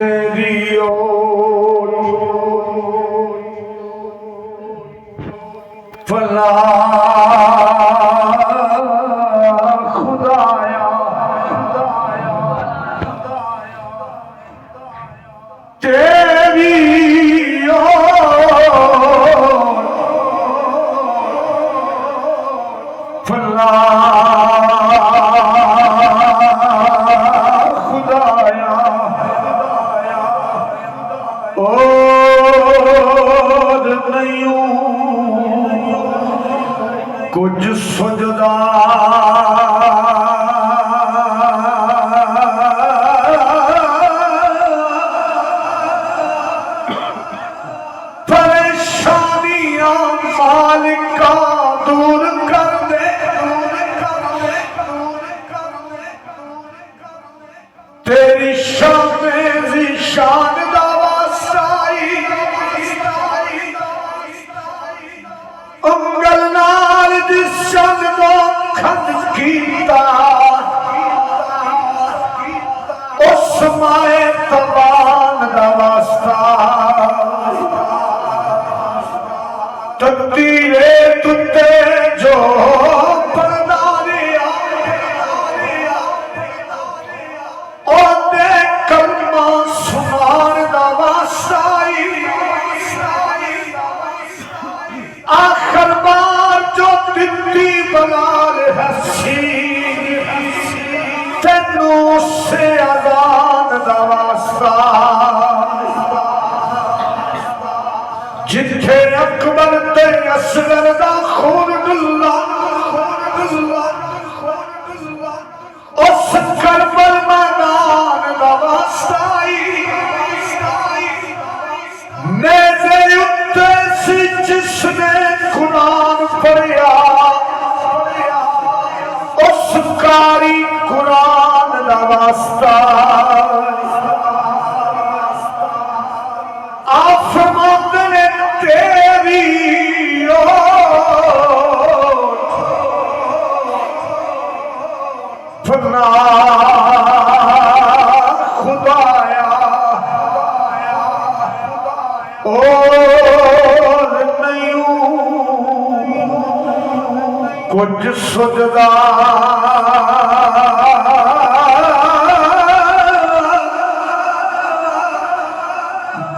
तेरी ओर फला खुदाया तेरी ओर फला कुछ सजदा परेशानियां मालिका दूर कर दे, तेरी शान शान दा वास्ता उंगल नाल जिसन दा खत कीता उस माए तबान दा वास्ता तकदीरे तुते जो परदारिया ओदे कलमा सुनान दा वास्ता आखिर बार जो दिल्ली बलाल हसी तेनू से अजान दा वास्ता जिथे अकबर ते असगर दा खून डुल्ला उस करबल मैदान दा वास्ता नेज़े उत्ते सी जिसने कुरान पढ़िया उस कारी कुरान दा वास्ता आफमंद ने तेरी फना खुदाया और नहीं कुछ सजदा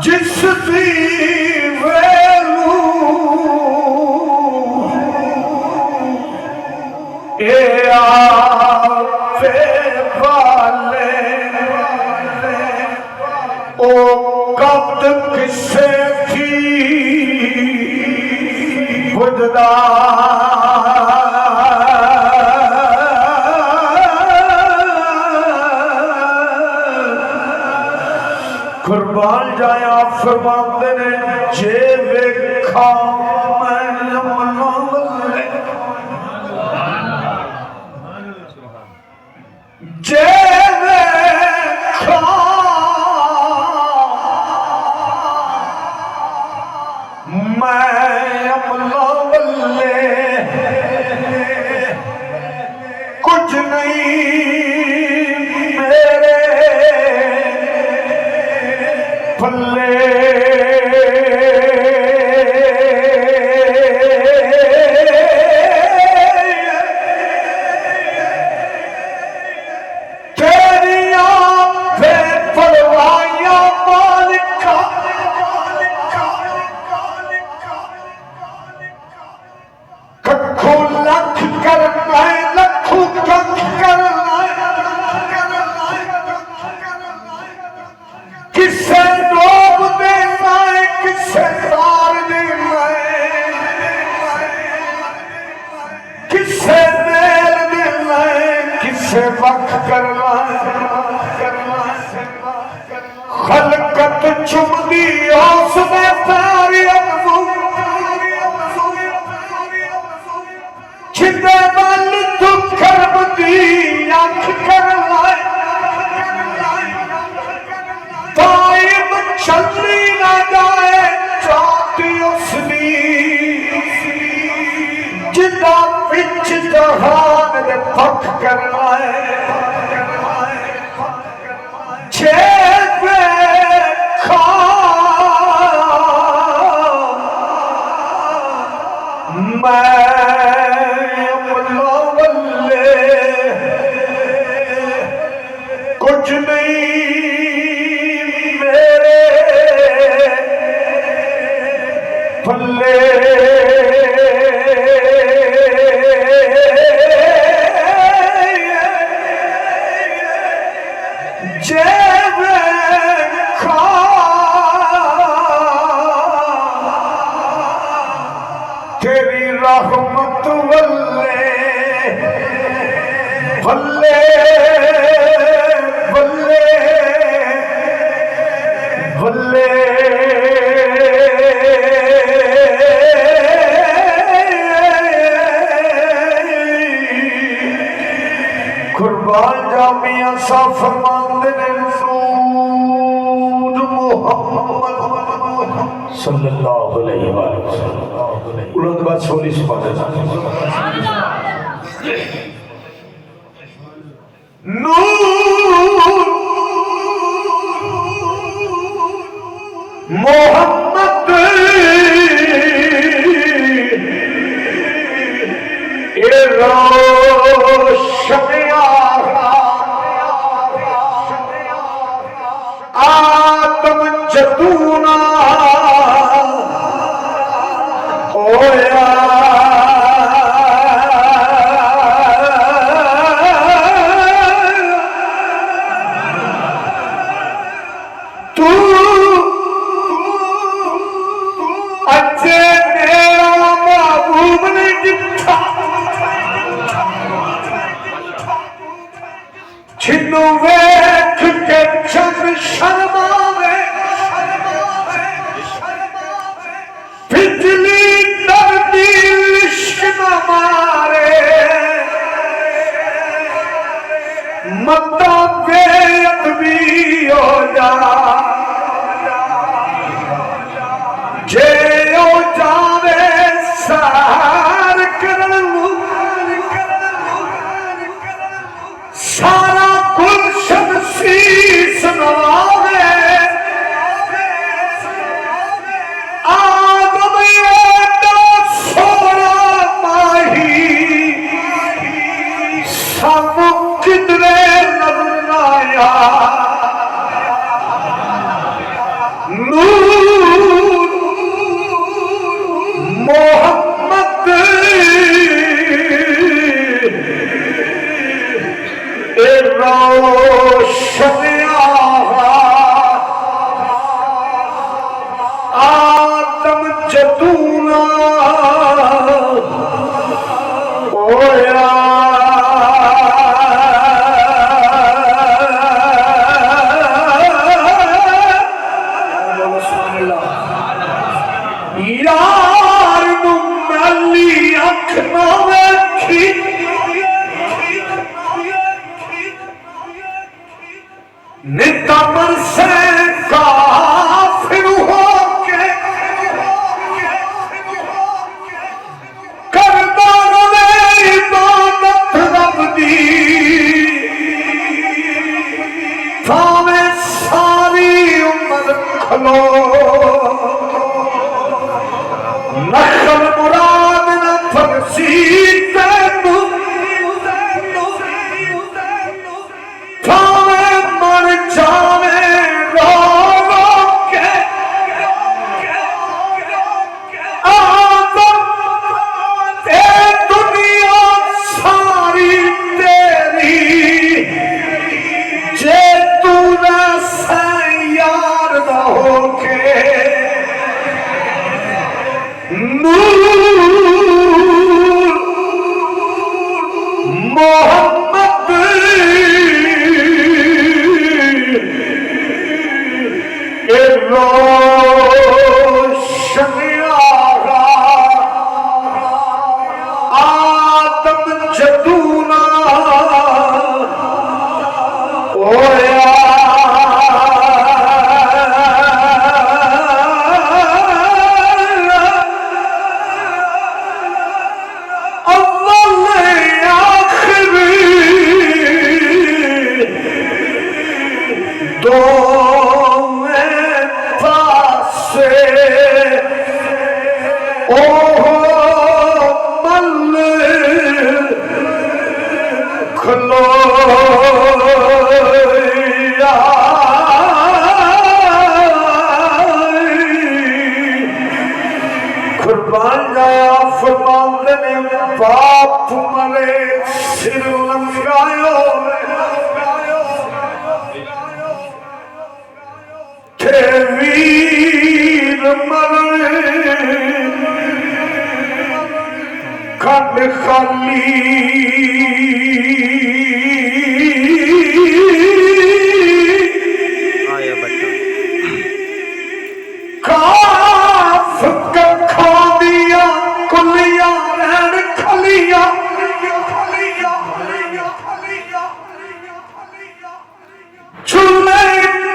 जिस दी वेलू ए आवे वाले ओ कद किसे थी बुझदा कुर्बान जाया फरमाते ने जे वेखा मैं मनावले जे वेखा मैं मनावले कुछ नहीं मेरे पल्ले तेरिया पे परवाया मालिका कखू लख करना लखू कख करना किसे डोब देना है किसे तार देना है किसे मेल देना है किसे वक्त करना है खलकत चुमदी उसमें प्यारी अबू छिदे बल तू करब दी अख करना चलनी ना जाए चाहती उसनी जिदा बिच जहान दे पक करना है छे फल्ले तेरी रहमत वल्ले वल्ले वल्ले वल्ले कुर्बान जामिया सा फरमाते ने रसूल मोहम्मद सल्लल्लाहु अलैहि वसल्लम उलट बात छोड़ी सुभान नूर मोहम्मद ए रोशनिया आदम जदूना ओया तू अच्छे मेरा महबूब ने जिथा छिन्नू वेख के चंद शर्मावे बिजली दर्दी इश्क न मारे मत्ता बेअदबी हो जा जे ओ जावे सार करन सारा गुलशन शीस नवावे आदम एदा सोना माही सानू किधरे नजर ना आया नूर मोहम्मद ए रोशनिया आदम जदूना ओया यार नू मैली अख ना वेखी निता मरसे काफिर होके करदा रवे इबादत रब दी भावे सारी उम्र खलो नखल मुराद न फरसी तैनू भावे मर जावे रो रो के आदम ए दुनिया सारी तेरी जे तू ना यार न होके नूर मोहम्मद ए रोशनिया आदम जदूना ओया दो में ਵੀਰ ਮਰਨ ਕੰਡ ਖਾਲੀ ਆਇਆ ਬੱਟਾ ਕਾਫ ਕੱਖਾਂ ਦੀਆਂ ਕੁੱਲੀਆਂ ਰਹਿਣ ਖਲੀਆਂ ਚੁੱਲੇ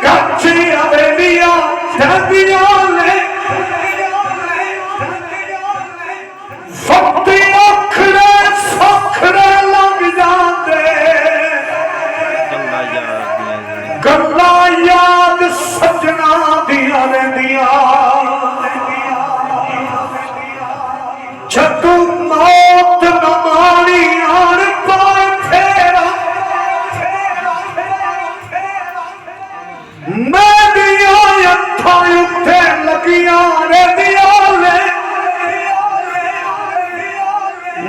ਕੱਚੇ ਹਵੇਲੀਆਂ ਜਾਂਦੀਆਂ ਨੇ ਫੱਤੇ ਅੱਖਰੇ ਸਖਰੇ ਲੰਘ ਜਾਂਦੇ ਗੱਲਾਂ ਯਾਦ ਸੱਜਣਾ ਦੀਆਂ ਰਹਿੰਦੀਆਂ ਜਦੋਂ ਮੌਤ ਨਾ ਮਾਣੀ ਆਣ ਪਾਏ ਫੇਰਾ ਮੇਰੀਆਂ ਅੱਖਾਂ ਉੱਤੇ ਲੱਗੀਆਂ ਰਹਿੰਦੀਆਂ ਨੇ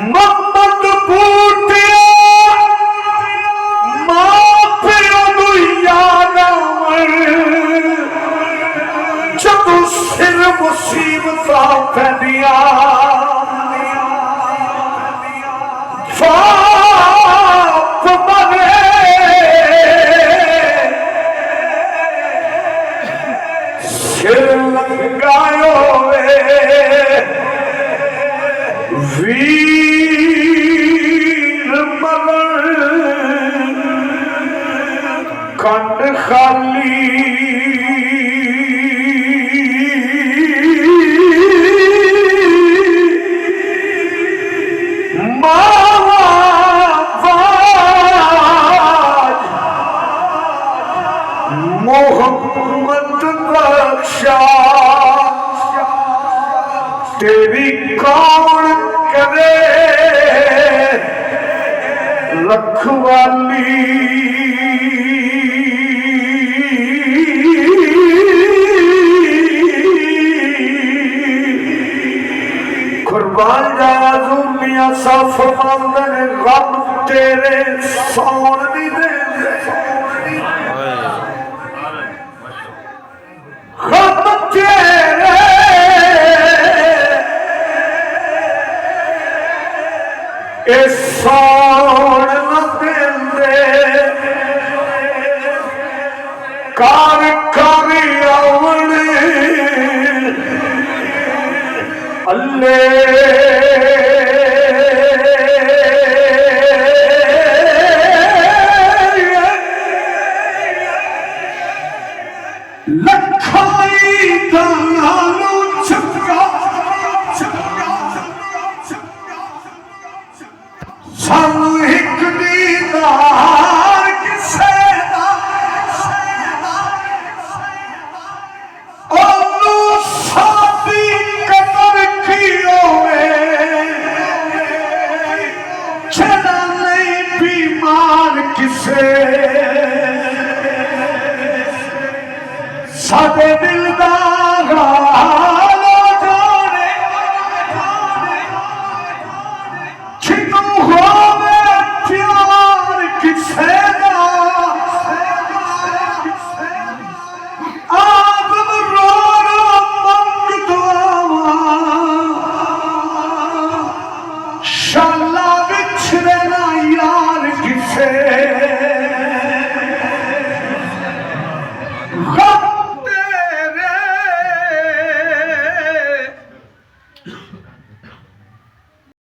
ਮੁਹੰਮਦ ਬੂਟਿਆ ਮਾਂ ਪਿਓ ਨੂੰ ਯਾਦ ਆਵਣ ਜਦੋਂ ਸਿਰ ਮੁਸੀਬਤਾਂ ਪੈਂਦੀਆਂ ਫਾਪ ਬਣੇ ਸਿਰ ਲੰਗਾਇਓ ਵੇ ਵੀਰ ਮਰਨ ਕੰਡ ਖਾਲੀ मोहम्मद बख्शा तेरी कौन करे रखवाली कुर्बान जाया मियां सा फरमांदे ने रब तेरे सौन दी दे रब तेरे ए सौन न देंदे कार कारी आवन अल्ले लखाई दानू चुका सानू एक दीदार किसे दा ओनू सादी कदर की होवे चला नहीं बीमार किसे साडे दिल दा